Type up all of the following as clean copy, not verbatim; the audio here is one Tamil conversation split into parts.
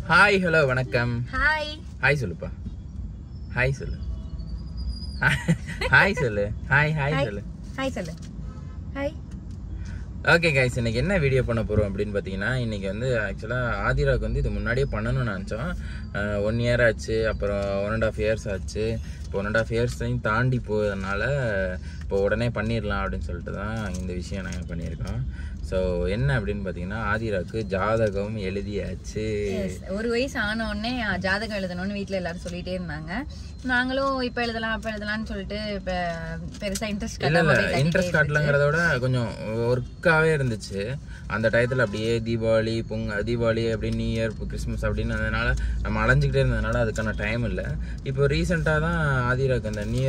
ஹாய் ஹலோ வணக்கம். ஹாய் ஹாய் சொல்லுப்பா. ஹாய் சொல்லு. ஹாய் சொல்லு. ஹாய் ஹாய் சொல்லு. ஹாய் சொல்லு. ஹாய். ஓகே கைஸ், இன்னைக்கு என்ன வீடியோ பண்ண போகிறோம் அப்படின்னு பார்த்தீங்கன்னா, இன்றைக்கி வந்து ஆக்சுவலாக ஆதிராவுக்கு வந்து இது முன்னாடியே பண்ணணும்னு நினச்சோம். 1 year ஆச்சு, அப்புறம் 1.5 years ஆச்சு. இப்போ 1.5 years தாண்டி போகிறதுனால இப்போ உடனே பண்ணிடலாம் அப்படின்னு சொல்லிட்டு தான் இந்த விஷயம் நாங்கள் பண்ணியிருக்கோம். ஸோ என்ன அப்படின்னு பார்த்தீங்கன்னா, ஆதிராவுக்கு ஜாதகம் எழுதியாச்சு. 1 வயசு ஆன உடனே ஜாதகம் எழுதணும்னு வீட்டில் எல்லாரும் சொல்லிகிட்டே இருந்தாங்க. நாங்களும் இப்போ எழுதலாம் அப்போ எழுதலாம்னு சொல்லிட்டு இப்போ பெருசாக இன்ட்ரெஸ்ட் காட்டலங்கிறத விட கொஞ்சம் ஒர்க்காகவே இருந்துச்சு அந்த டயத்தில். அப்படியே தீபாவளி தீபாவளி அப்படின்னு நியூ இயர் கிறிஸ்மஸ் அப்படின்னு அதனால நம்ம அலைஞ்சிக்கிட்டே இருந்ததுனால அதுக்கான டைம் இல்லை. இப்போ ரீசெண்டாக தான் ஆதிராக்கு அந்த நியூ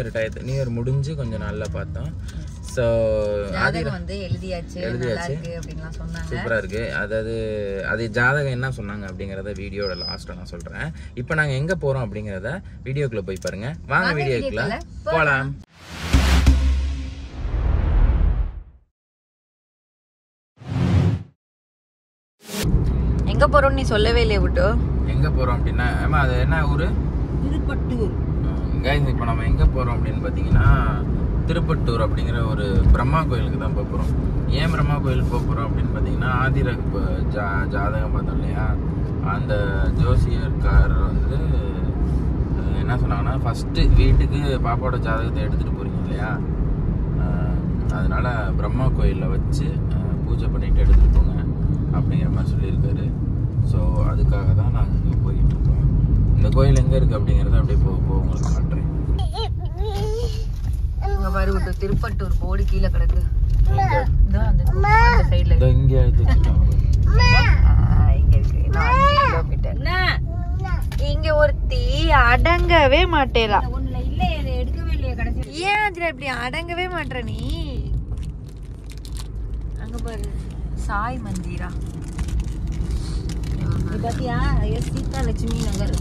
இயர் முடிஞ்சு கொஞ்சம் நாளில் பார்த்தோம். ஸோ ஜாதகம் வந்து எழுதியாச்சு. சூப்பராக இருக்குது. அது ஜாதகம் என்ன சொன்னாங்க அப்படிங்கிறத வீடியோட லாஸ்ட்டாக நான் சொல்கிறேன். இப்போ நாங்கள் எங்கே போகிறோம் அப்படிங்கிறத வீடியோக்குள்ளே போய் பாருங்க. வாங்க வீடியோக்குள்ள போகலாம். எங்க போறோம்னு நீ சொல்லவே இல்லையே விட்டு. எங்க போறோம் அப்படின்னா, ஆமா அது என்ன ஊரு? திருப்பட்டூர். கைஸ், இப்போ நம்ம எங்க போறோம் அப்படின்னு பாத்தீங்கன்னா, திருப்பட்டூர் அப்படிங்கிற ஒரு பிரம்மா கோயிலுக்கு தான் போகிறோம். ஏன் பிரம்மா கோயிலுக்கு போகிறோம் அப்படின்னு பார்த்தீங்கன்னா, ஆதிராக்கு ஜாதகம் பார்த்தோம் இல்லையா, அந்த ஜோசியர்காரர் வந்து என்ன சொன்னாங்கன்னா, ஃபஸ்ட்டு வீட்டுக்கு பாப்பாவோட ஜாதகத்தை எடுத்துகிட்டு போகிறீங்க இல்லையா, அதனால் பிரம்மா கோயிலில் வச்சு பூஜை பண்ணிட்டு எடுத்துகிட்டு போங்க அப்படிங்கிற மாதிரி சொல்லியிருக்காரு. ஸோ அதுக்காக தான் நாங்கள் இங்கே போய்கிட்டு இருக்கோம். இந்த கோயில் எங்கே இருக்குது அப்படிங்கிறத அப்படியே போக உங்களுக்கு காட்டுறேன். திருப்பட்டூர் போர்டு கீழே கிடக்கு. இங்க ஒருத்தி அடங்கவே மாட்டேலா. ஏன் அதுல இப்படி அடங்கவே மாட்டற நீ? அங்க பாரு, சாய் மந்திரா பாத்தியா? சீதா லட்சுமி நகர்.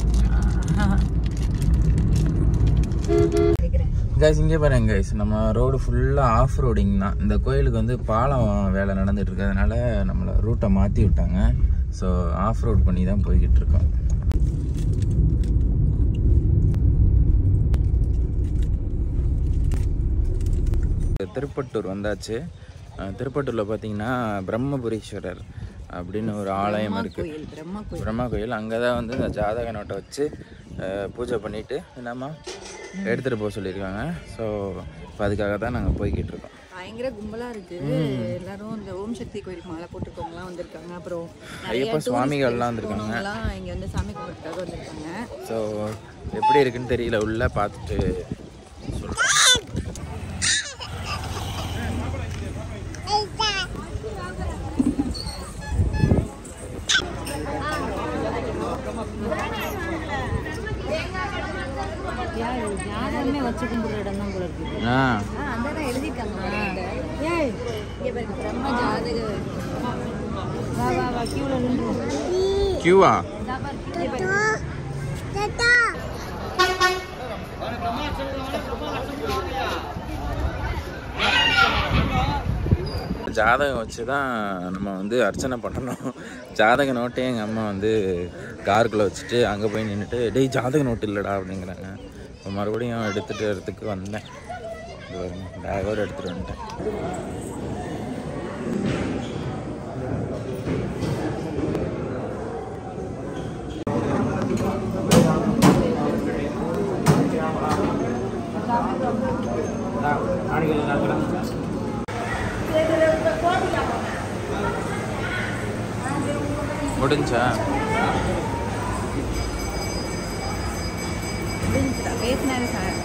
கைஸ், இங்கே பாருங்க கைஸ், நம்ம ரோடு ஃபுல்லாக ஆஃப் ரோடிங் தான். இந்த கோயிலுக்கு வந்து பாலம் வேலை நடந்துட்டு இருக்கு, அதனால நம்மளை ரூட்டை மாற்றி விட்டாங்க. ஸோ ஆஃப் ரோட் பண்ணி தான் போய்கிட்டு இருக்கோம். திருப்பட்டூர் வந்தாச்சு. திருப்பட்டூரில் பார்த்தீங்கன்னா பிரம்மபுரீஸ்வரர் அப்படின்னு ஒரு ஆலயம் இருக்குது, பிரம்மா கோயில். அங்கே தான் வந்து இந்த ஜாதக நோட்டை வச்சு பூஜை பண்ணிவிட்டு என்னம்மா எடுத்துகிட்டு போக சொல்லியிருக்காங்க. ஸோ இப்போ அதுக்காக தான் நாங்கள் போய்கிட்டு இருக்கோம். பயங்கர கும்பலாக இருக்குது. எல்லாரும் இந்த ஓம் சக்தி கோயிலுக்கு மாலை போட்டுருக்கவங்களாம் வந்திருக்காங்க. அப்புறம் ஐயப்ப சுவாமிகள்லாம் வந்திருக்காங்க. இங்கே வந்து சாமி கும்பிட்டுக்காக வந்திருக்காங்க. ஸோ எப்படி இருக்குன்னு தெரியல, உள்ளே பார்த்துட்டு சொல்கிறேன். யாருமே வச்சு கும்பிடுற இடம் தான் போல இருக்குது. அதான் எழுதிட்டாங்க. பிரம்ம ஜாதக கியூல நின்று கியூவா ஜாதகம் வச்சு தான் நம்ம வந்து அர்ச்சனை பண்ணணும். ஜாதக நோட்டே எங்கள் அம்மா வந்து காருக்குள்ளே வச்சுட்டு அங்கே போய் நின்றுட்டு, டேய் ஜாதக நோட்டு இல்லைடா அப்படிங்கிறாங்க. இப்போ மறுபடியும் எடுத்துகிட்டு வந்தேன். பேக்கோடு எடுத்துகிட்டு வந்துட்டேன். முடிஞ்சா பேசினாரு சார்.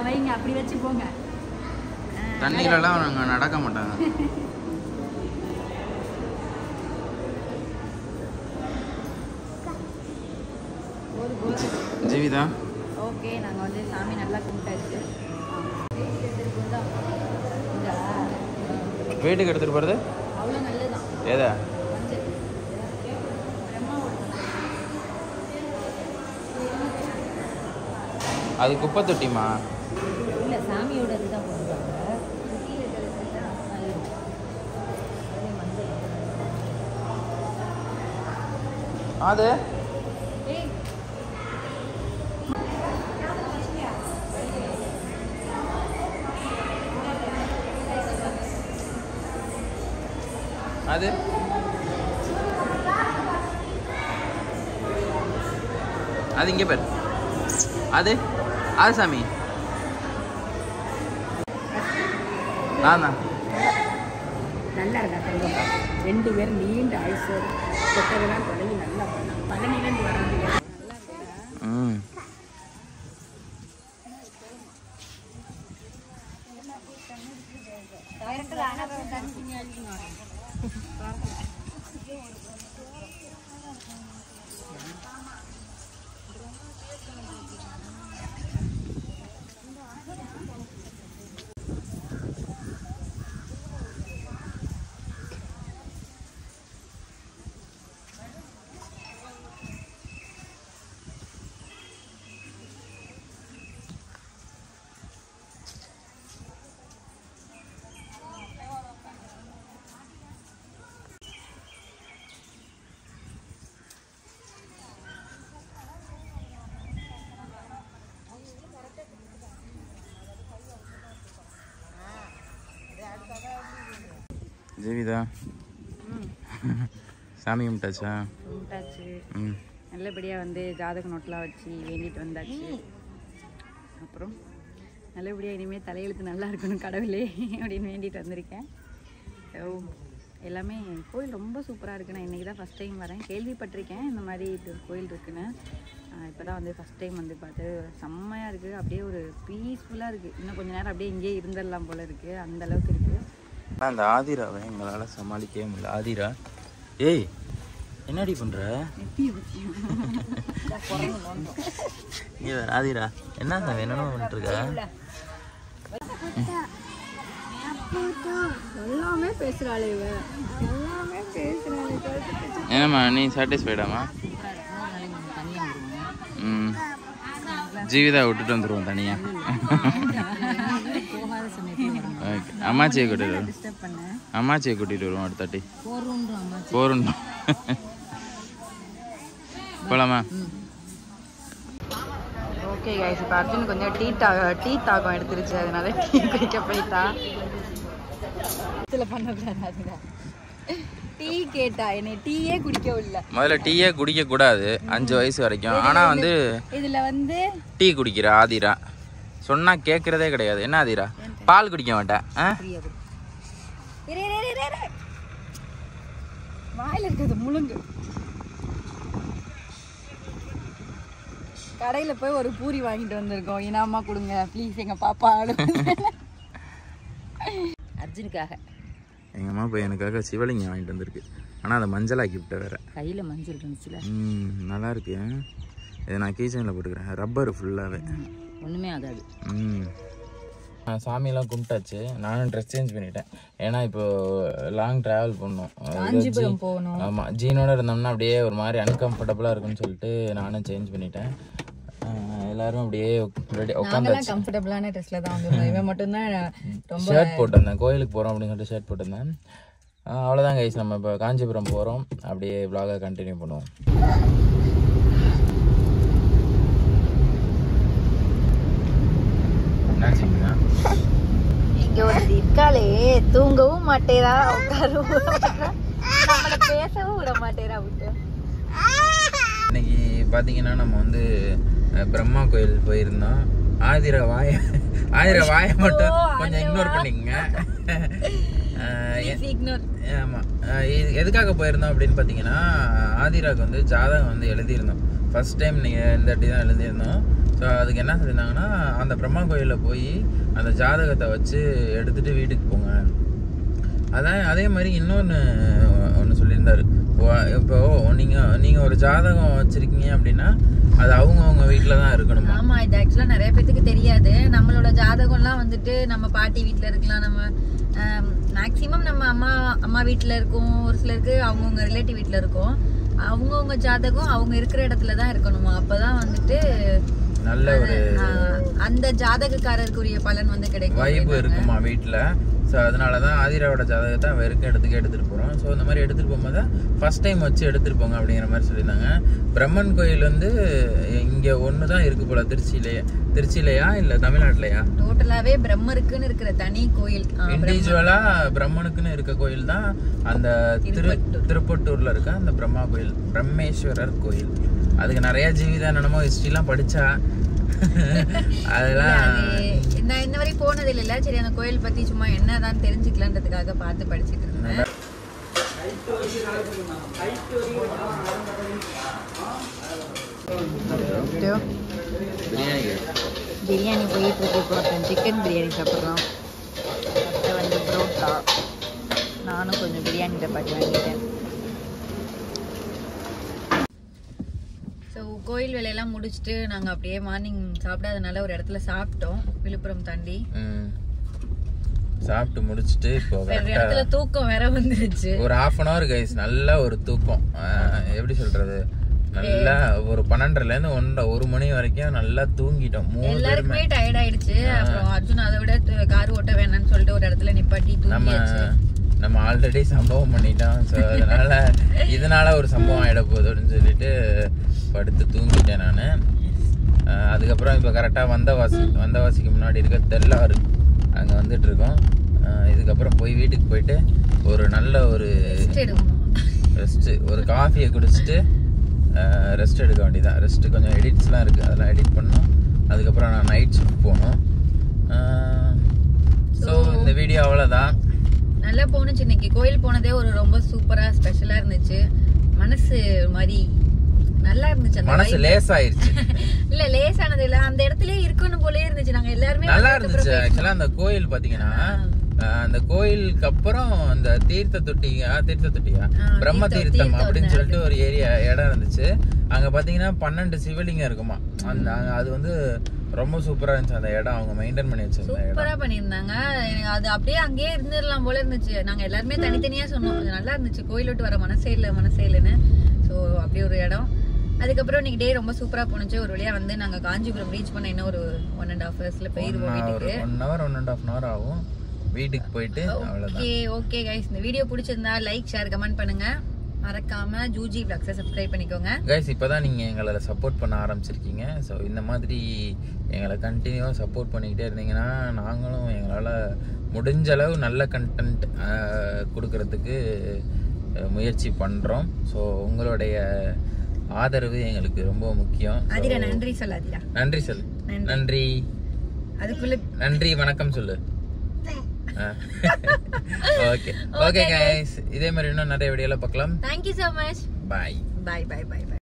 வைங்க, அப்படி வச்சு போங்க. தண்ணியிலலாம் அவங்க நடக்க மாட்டாங்க. ஜீவிதா, ஓகே, நாங்கள் வந்து சாமி நல்லா கும்பிட்டாச்சு. வீட்டுக்கு எடுத்துகிட்டு போகிறது அவ்வளோ நல்லதுதான். ஏதா அது குப்பை தொட்டிமா? இல்லை, சாமியோட இதுதான் போடுறாங்க. அது அது அது இங்கே பேர் அது அது சாமி நான் தான் நல்லா இருக்கா தங்கம். 2 பேரும் நீண்ட ஆயுசு கொட்டதெல்லாம் தொடங்கி நல்லா பண்ணலாம். பழனிலேருந்து வர்றது நல்லா இருக்குல்ல. ஜீவிதா சாமி கும்பிட்டாச்சா? கும்பிட்டாச்சு. நல்லபடியாக வந்து ஜாதக நோட்டெலாம் வச்சு வேண்டிட்டு வந்தாச்சு. அப்புறம் நல்லபடியாக இனிமேல் தலையெழுத்து நல்லா இருக்கணும் கடவுளே அப்படின்னு வேண்டிட்டு வந்திருக்கேன். எல்லாமே கோயில் ரொம்ப சூப்பராக இருக்குது. நான் இன்றைக்கி தான் ஃபஸ்ட் டைம் வரேன். கேள்விப்பட்டிருக்கேன் இந்த மாதிரி இது ஒரு கோயில் இருக்குன்னு. இப்போ தான் வந்து ஃபஸ்ட் டைம் வந்து பார்த்து செம்மையாக இருக்குது. அப்படியே ஒரு பீஸ்ஃபுல்லாக இருக்குது. இன்னும் கொஞ்சம் நேரம் அப்படியே இங்கேயே இருந்துடலாம் போல் இருக்குது. அந்த அளவுக்கு இருக்குது. அந்த ஆதிராவை எங்களால் சமாளிக்கவே முடியல. ஆதிரா ஏய் என்னடி பண்ணுற? ஆதிரா என்ன சார் என்னென்ன பண்ணிட்டுருக்க? எல்லாமே பேசுகிறாள் இவ. எல்லாமே பேசுகிறாள். என்னம்மா நீ சாட்டிஸ்ஃபைடாமா? ஜீவிதா விட்டுட்டு வந்துடுவோம் தனியாக. ஓகே அம்மாச்சியை கூட்டிட்டு வருவோம். அம்மாச்சியை கூட்டிகிட்டு வருவோம் அடுத்தாட்டி. போருண்டோம் போகலாமா? ஓகே கைஸ், இப்போ அர்ஜுன் கொஞ்சம் டீ தாகம் எடுத்துருச்சு. அதனால டீ குடிக்க போயிட்டா. இதில் பண்ணக்கூடாது. டீ கேட்டா என்னை டீயே குடிக்க இல்லை. முதல்ல டீயே குடிக்க கூடாது 5 வயசு வரைக்கும். ஆனா வந்து இதுல வந்து டீ குடிக்கிற ஆதிரா சொன்னா கேட்கறதே கிடையாது. என்ன ஆதிரா பால் குடிக்க மாட்டேன்? வாயில இருக்கிறது முழுங்கு. கடையில போய் ஒரு பூரி வாங்கிட்டு வந்திருக்கோம். இனாமா கொடுங்க ப்ளீஸ் எங்க பாப்பா. அர்ஜுனுக்காக எங்கள் அம்மா போய் எனக்காக சிவலிங்கம் வாங்கிட்டு வந்திருக்கு. ஆனால் அதை மஞ்சளாக்கி விட்ட வேற. கையில் மஞ்சள் இருந்துச்சுல. நல்லா இருக்கு. இதை நான் கீச்சனில் போட்டுக்கிறேன். ரப்பர் ஃபுல்லாகவே ஒன்றுமே ஆகாது. சாமியெல்லாம் கும்பிட்டாச்சு. நானும் ட்ரெஸ் சேஞ்ச் பண்ணிட்டேன். ஏன்னா இப்போ லாங் ட்ராவல் பண்ணணும். போகணும். ஆமாம் ஜீனோட இருந்தோம்னா அப்படியே ஒரு மாதிரி அன்கம்ஃபர்டபுளாக இருக்குன்னு சொல்லிட்டு நானும் சேஞ்ச் பண்ணிட்டேன். எல்லாரும் அப்படியே உட்காந்து கம்ஃபர்டபுளான ட்ரெஸ்ல தான் வந்து இவன் மட்டும் தான் ரொம்ப ஷர்ட் போட்டிருந்தேன். கோயிலுக்கு போகிறோம் அப்படின்னு சொல்லிட்டு ஷர்ட் போட்டிருந்தேன். அவ்வளோதான் கைஸ், நம்ம இப்போ காஞ்சிபுரம் போகிறோம். அப்படியே vlog கண்டினியூ பண்ணுவோம். என்னாச்சுங்களா? இங்க ஒரு இருக்காளே, தூங்கவும் மாட்டேரா, உட்காரவும் நம்மள பேசவும் விட மாட்டேரா விட்டு. இன்னைக்கு பார்த்தீங்கன்னா நம்ம வந்து பிரம்மா கோயில் போயிருந்தோம். ஆதிரா வாயை மட்டும் கொஞ்சம் இக்னோர் பண்ணிக்கங்க. ஆமாம், எதுக்காக போயிருந்தோம் அப்படின்னு பார்த்தீங்கன்னா ஆதிராவுக்கு வந்து ஜாதகம் வந்து எழுதியிருந்தோம். ஃபர்ஸ்ட் டைம் நீங்கள் இந்த வாட்டி தான் எழுதியிருந்தோம். ஸோ அதுக்கு என்ன சொல்லியிருந்தாங்கன்னா அந்த பிரம்மா கோயிலில் போய் அந்த ஜாதகத்தை வச்சு எடுத்துகிட்டு வீட்டுக்கு போங்க. அதான் அதே மாதிரி ஒன்று சொல்லியிருந்தாரு. இப்போது நீங்கள் ஒரு ஜாதகம் வச்சுருக்கீங்க அப்படின்னா அது அவங்கவுங்க வீட்டில் தான் இருக்கணுமா? ஆமாம், இது ஆக்சுவலாக நிறைய பேத்துக்கு தெரியாது. நம்மளோட ஜாதகம்லாம் வந்துட்டு நம்ம பாட்டி வீட்டில் இருக்கலாம், நம்ம மேக்ஸிமம் நம்ம அம்மா வீட்டில் இருக்கும், ஒரு சிலருக்கு அவங்கவுங்க ரிலேட்டிவ் வீட்டில் இருக்கும். அவங்கவுங்க ஜாதகம் அவங்க இருக்கிற இடத்துல தான் இருக்கணுமா. அப்போதான் வந்துட்டு நல்ல ஒரு அந்த ஜாதகக்காரருக்குரிய பலன் வந்து கிடைக்கும், வைப் இருக்குமா வீட்டில். ஸோ அதனால தான் ஆதிராவோட ஜாதகத்தை அவருக்கு எடுத்துகிட்டு போகிறோம். ஸோ இந்த மாதிரி எடுத்துகிட்டு போகும்போது ஃபஸ்ட் டைம் வச்சு எடுத்துகிட்டு போங்க அப்படிங்கிற மாதிரி சொல்லியிருந்தாங்க. பிரம்மன் கோயில் வந்து இங்கே ஒன்று தான் இருக்குது போல், திருச்சியிலையா இல்லை தமிழ்நாட்டிலையா? டோட்டலாகவே பிரம்மருக்குன்னு இருக்கிற தனி கோயில், இண்டிவிஜுவலாக பிரம்மனுக்குன்னு இருக்க கோயில் தான் அந்த திருப்பட்டூரில் இருக்க அந்த பிரம்மா கோயில், பிரம்மேஸ்வரர் கோயில். அதுக்கு நிறைய ஜீவிதம் என்னமோ ஹிஸ்ட்ரிலாம் படித்தா அதெல்லாம் நான் இன்ன வரை போனது இல்ல. சரி அந்த கோயில் பத்தி சும்மா என்னதான் தெரிஞ்சுக்கலான்றதுக்காக பார்த்து படிச்சுட்டு இருந்தேன். பிரியாணி போயிட்டு இருக்கு. இப்போ சிக்கன் பிரியாணி சாப்பிட்றோம். அடுத்து வந்து புரோட்டா. நானும் கொஞ்சம் பிரியாணி டப்பாட்டி வாங்கிட்டேன். ஸோ கோயில் வேலையெல்லாம் முடிச்சுட்டு நாங்கள் அப்படியே மார்னிங் சாப்பிடாதனால ஒரு இடத்துல சாப்பிட்டோம், விழுப்புரம் தாண்டி சாப்பிட்டு முடிச்சுட்டு இப்போ இடத்துல தூக்கம் வேற வந்துருச்சு. ஒரு 1/2 hour கைஸ், நல்ல ஒரு தூக்கம். எப்படி சொல்றது, நல்லா ஒரு 12:30லேருந்து 1 மணி வரைக்கும் நல்லா தூங்கிட்டோம். எல்லாருக்குமே டயர்ட் ஆயிடுச்சு. அப்புறம் அர்ஜுன் அதை விட கார் ஓட்ட வேணாம்னு சொல்லிட்டு ஒரு இடத்துல நிப்பாட்டி தூங்கியாச்சு. நம்ம ஆல்ரெடி சம்பவம் பண்ணிட்டோம். ஸோ அதனால இதனால ஒரு சம்பவம் ஆகிட போகுது அப்படின்னு சொல்லிட்டு படுத்து தூங்கிட்டேன் நான். அதுக்கப்புறம் இப்போ கரெக்டாக வந்தவாசிக்கு முன்னாடி இருக்க தெல்லாறு அங்கே வந்துட்டு இருக்கோம். இதுக்கப்புறம் வீட்டுக்கு போயிட்டு ஒரு நல்ல ஒரு ரெஸ்ட்டு, ஒரு காஃபியை குடிச்சிட்டு ரெஸ்ட் எடுக்க வேண்டியதான். ரெஸ்ட்டு கொஞ்சம் எடிட்ஸ்லாம் இருக்குது, அதெல்லாம் எடிட் பண்ணோம். அதுக்கப்புறம் நான் நைட் ஷிஃப்ட் போகணும். ஸோ இந்த வீடியோ அவ்வளோதான். நல்லா போனுச்சு. இன்னைக்கு கோயில் போனதே ஒரு ரொம்ப சூப்பரா ஸ்பெஷலா இருந்துச்சு. மனசு மாதிரி நல்லா இருந்துச்சு. மனசு லேசாயிருச்சு. இல்ல லேசானது இல்ல, அந்த இடத்துலயே இருக்கணும் போலயே இருந்துச்சு. நாங்க எல்லாருமே நல்லா இருந்துச்சு. ஆக்சுவலா அந்த கோயில் பாத்தீங்கன்னா, அந்த கோயிலுக்கு அப்புறம் அந்த தீர்த்த தொட்டியா பிரம்ம தீர்த்தம் அப்படின்னு சொல்லிட்டு ஒரு இடம் இருந்துச்சு. அங்க பாத்தீங்கன்னா 12 சிவலிங்கம் இருக்குமா. அந்த அது வந்து ரொம்ப சூப்பரா இருந்துச்சு அந்த இடம். அவங்க மெயின்டைன் பண்ணி வச்சிருந்தாங்க, சூப்பரா பண்ணிருந்தாங்க. அது அப்படியே அங்கேயே இருந்துடலாம் போல இருந்துச்சு. நாங்க எல்லாருமே தனித்தனியா சொன்னோம், நல்லா இருந்துச்சு, கோயில் விட்டு வர மனசே இல்லைன்னு. ஸோ அப்படி ஒரு இடம். அதுக்கப்புறம் இன்னைக்கு டே ரொம்ப சூப்பரா போனுச்சு. ஒரு வழியா வந்து நாங்க காஞ்சிபுரம் ரீச் பண்ண இன்னும் ஒரு 1.5 hours போயிருவோம் வீட்டுக்கு. 1 hour 1.5 hour ஆகும் வீட்டுக்கு போயிட்டு. அவ்வளவுதான். ஓகே கைஸ், இந்த வீடியோ பிடிச்சிருந்தா லைக், ஷேர், கமெண்ட் பண்ணுங்க. மறக்காம ஜூஜி vlogs-ஐ சப்ஸ்கிரைப் பண்ணிக்கோங்க கைஸ். இப்பதான் நீங்க எங்களை சப்போர்ட் பண்ண ஆரம்பிச்சிருக்கீங்க. ஸோ இந்த மாதிரி எங்களை கண்டினியூவா சப்போர்ட் பண்ணிக்கிட்டே இருந்தீங்கன்னா நாங்களும் எங்களால் முடிஞ்ச அளவு நல்ல கண்டென்ட் கொடுக்கறதுக்கு முயற்சி பண்றோம். ஸோ உங்களுடைய ஆதரவு எங்களுக்கு ரொம்ப முக்கியம். அதிரா நன்றி சொல்லு. அதிரா நன்றி சொல்லு. நன்றி. அதுக்குள்ள நன்றி வணக்கம் சொல்லு. ஓகே கைஸ், இதே மாதிரி இன்னும் நிறைய வீடியோல பார்க்கலாம். Thank you so much. Bye. Bye.